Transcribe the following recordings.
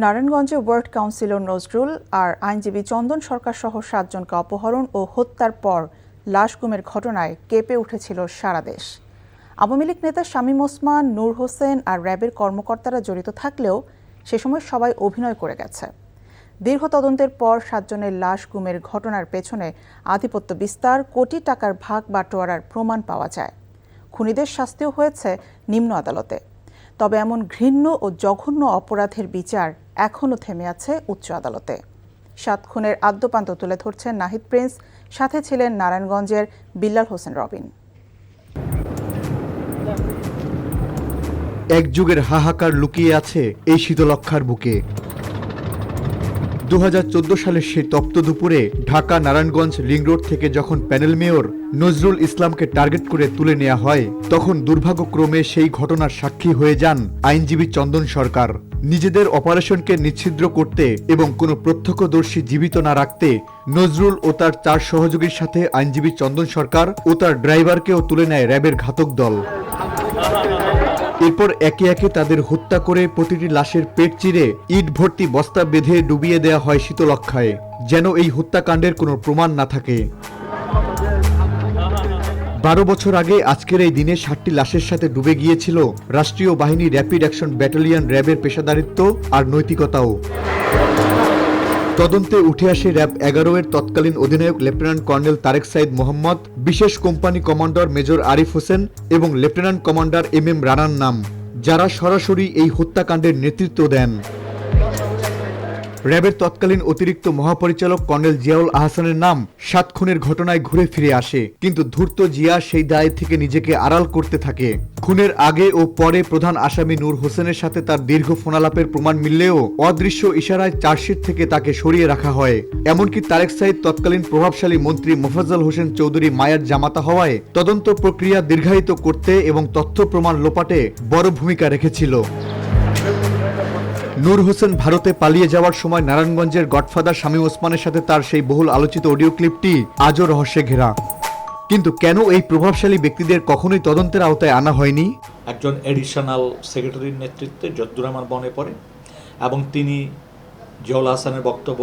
নারায়ণগঞ্জে ward councillor Nazrul আর আইনজীবী চন্দন সরকার সহ ৭ জনকে অপহরণ ও হত্যার পর লাশ গুমের ঘটনায় কেঁপে উঠেছিল সারা দেশ। আওয়ামী লীগ নেতা শামীম ওসমান, নূর হোসেন আর র্যাবের কর্মকর্তারা জড়িত থাকলেও সে সময় সবাই অভিনয় করে গেছে। দীর্ঘ তদন্তের পর ৭ জনের লাশ গুমের ঘটনার পেছনে আধিপত্য বিস্তার, কোটি টাকার ভাগ বাটোয়ারার প্রমাণ পাওয়া যায়। খুনিদের শাস্তিও হয়েছে নিম্ন আদালতে। তবে এমন ঘৃণ্য ও জঘন্য অপরাধের বিচার এখনও থেমে আছে উচ্চ আদালতে। ৭ খুনের আদ্যোপান্ত তুলে ধরছেন নাহিদ প্রিন্স, সাথে ছিলেন নারায়ণগঞ্জের বিল্লাল হোসেন রবিন। এক যুগের হাহাকার লুকিয়ে আছে এই শীতলক্ষার বুকে। 2014 সালের সেই তপ্ত দুপুরে ঢাকা নারায়ণগঞ্জ লিং রোড থেকে যখন প্যানেল মেয়র নজরুল ইসলামকে টার্গেট করে তুলে নেওয়া হয়, তখন দুর্ভাগ্যক্রমে সেই ঘটনার সাক্ষী হয়ে যান আইনজীবী চন্দন সরকার। নিজেদের অপারেশনকে নিচ্ছিদ্র করতে এবং কোনো প্রত্যক্ষদর্শী জীবিত না রাখতে নজরুল ও তার 4 সহযোগীর সাথে আইনজীবী চন্দন সরকার ও তার ড্রাইভারকেও তুলে নেয় র্যাবের ঘাতক দল। এরপর একে একে তাদের হত্যা করে প্রতিটি লাশের পেট চিরে ইট ভর্তি বস্তা বেঁধে ডুবিয়ে দেওয়া হয় শীতলক্ষায়, যেন এই হত্যাকাণ্ডের কোনো প্রমাণ না থাকে। 12 বছর আগে আজকের এই দিনে 7টি লাশের সাথে ডুবে গিয়েছিল রাষ্ট্রীয় বাহিনী র্যাপিড অ্যাকশন ব্যাটালিয়ন র্যাবের পেশাদারিত্ব আর নৈতিকতাও। তদন্তে উঠে আসে র্যাব 11 এর তৎকালীন অধিনায়ক লেফটেন্যান্ট কর্নেল তারেক সাইদ মোহাম্মদ, বিশেষ company commander major Arif Hossain এবং লেফটেন্যান্ট কমান্ডার এম রানার নাম, যারা সরাসরি এই হত্যাকাণ্ডের নেতৃত্ব দেন। র্যাবের তৎকালীন অতিরিক্ত মহাপরিচালক কর্নেল জিয়াউল আহসানের নাম 7 খুনের ঘটনায় ঘুরে ফিরে আসে, কিন্তু ধূর্ত জিয়া সেই দায় থেকে নিজেকে আড়াল করতে থাকে। খুনের আগে ও পরে প্রধান আসামি নূর হোসেনের সাথে তার দীর্ঘ ফোনালাপের প্রমাণ মিললেও অদৃশ্য ইশারায় চার্জশিট থেকে তাকে সরিয়ে রাখা হয়। এমনকি তারেক সাইদ তৎকালীন প্রভাবশালী মন্ত্রী মোফাজ্জল হোসেন চৌধুরী মায়ের জামাতা হওয়ায় তদন্ত প্রক্রিয়া দীর্ঘায়িত করতে এবং তথ্য প্রমাণ লোপাটে বড় ভূমিকা রেখেছিল। নূর হোসেন ভারতে পালিয়ে যাওয়ার সময় নারায়ণগঞ্জের গডফাদার শামীম ওসমানের সাথে তার সেই বহুল আলোচিত অডিও ক্লিপটি আজও রহস্যে ঘেরা। কিন্তু কেন এই প্রভাবশালী ব্যক্তিদের কখনোই তদন্তের আওতায় আনা হয়নি? একজন এডিশনাল সেক্রেটারির নেতৃত্বে যদ্দুর আমার মনে পড়ে, এবং তিনি জিয়াউল হাসানের বক্তব্য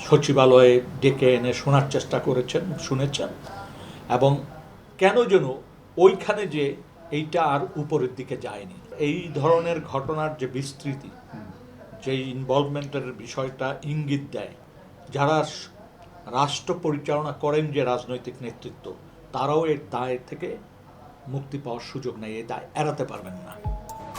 সচিবালয়ে ডেকে এনে শোনার চেষ্টা করেছেন, শুনেছেন, এবং কেন যেন ওইখানে যে এইটা আর উপরের দিকে যায়নি। এই ধরনের ঘটনার যে বিস্তৃতি, যে ইনভলভমেন্টের বিষয়টা ইঙ্গিত দেয়, যারা রাষ্ট্র পরিচালনা করেন, যে রাজনৈতিক নেতৃত্ব, তারাও এর দায় থেকে মুক্তি পাওয়ার সুযোগ নেই, এই দায় এড়াতে পারবেন না।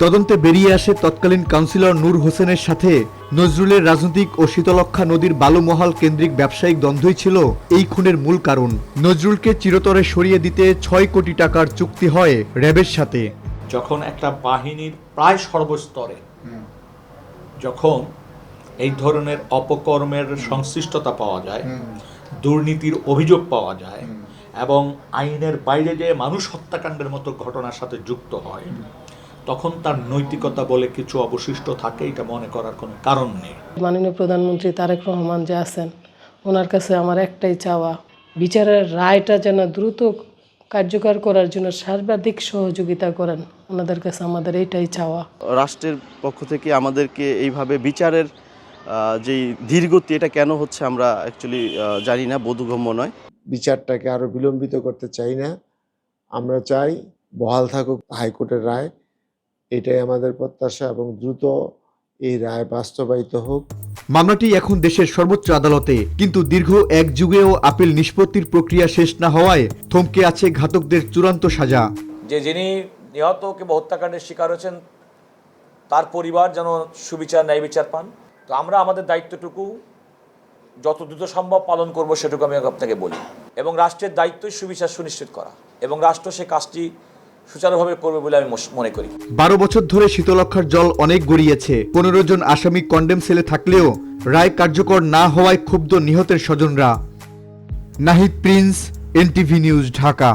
তদন্তে বেরিয়ে আসে তৎকালীন কাউন্সিলর নূর হোসেনের সাথে নজরুলের রাজনৈতিক ও শীতলক্ষা নদীর বালুমহাল কেন্দ্রিক ব্যবসায়িক দ্বন্দ্বই ছিল এই খুনের মূল কারণ। নজরুলকে চিরতরে সরিয়ে দিতে 6 কোটি টাকার চুক্তি হয় র্যাবের সাথে। যখন একটা বাহিনীর প্রায় সর্বস্তরে যখন এই ধরনের অপকর্মের সংশ্লিষ্টতা পাওয়া যায়, দুর্নীতির অভিযোগ পাওয়া যায়, এবং আইনের বাইরে যে মানুষ হত্যাকাণ্ডের মতো ঘটনার সাথে যুক্ত হয়, তখন তার নৈতিকতা বলে কিছু অবশিষ্ট থাকে, এটা মনে করার কোনো কারণ নেই। মাননীয় প্রধানমন্ত্রী তারেক রহমান যে আছেন, ওনার কাছে আমার একটাই চাওয়া, বিচারের রায়টা যেন দ্রুত কার্যকর করার জন্য সর্বাধিক সহযোগিতা করেন। ওনাদের কাছে আমাদের এইটাই চাওয়া। রাষ্ট্রের পক্ষ থেকে আমাদেরকে এইভাবে বিচারের যেই ধীরগতি, এটা কেন হচ্ছে আমরা অ্যাকচুয়ালি জানি না, বোধগম্য নয়। বিচারটাকে আরো বিলম্বিত করতে চাই না, আমরা চাই বহাল থাকুক হাইকোর্টের রায়, এটাই আমাদের প্রত্যাশা, এবং দ্রুত এই রায় বাস্তবায়িত হোক। মামলাটি এখন দেশের সর্বোচ্চ আদালতে, কিন্তু দীর্ঘ 1 যুগেও আপিল নিষ্পত্তির প্রক্রিয়া শেষ না হওয়ায় থমকে আছে ঘাতকদের চূড়ান্ত সাজা। যিনি নিহত কিংবা হত্যাকাণ্ডের শিকার হয়েছেন, তার পরিবার যেন সুবিচার, ন্যায় বিচার পান। তো আমরা আমাদের দায়িত্বটুকু যত দ্রুত সম্ভব পালন করব, সেটুকু আমি আপনাকে বলি। এবং রাষ্ট্রের দায়িত্বই সুবিচার সুনিশ্চিত করা, এবং রাষ্ট্র সে কাজটি সুচারুভাবে করবে বলে আমি মনে করি। 12 বছর ধরে শীতলক্ষার জল অনেক গড়িয়েছে। 15 জন আসামি কন্ডেম সেলে থাকলেও রায় কার্যকর না হওয়ায় ক্ষুব্ধ নিহতের স্বজনরা। Nahid Prince, NTV news, Dhaka.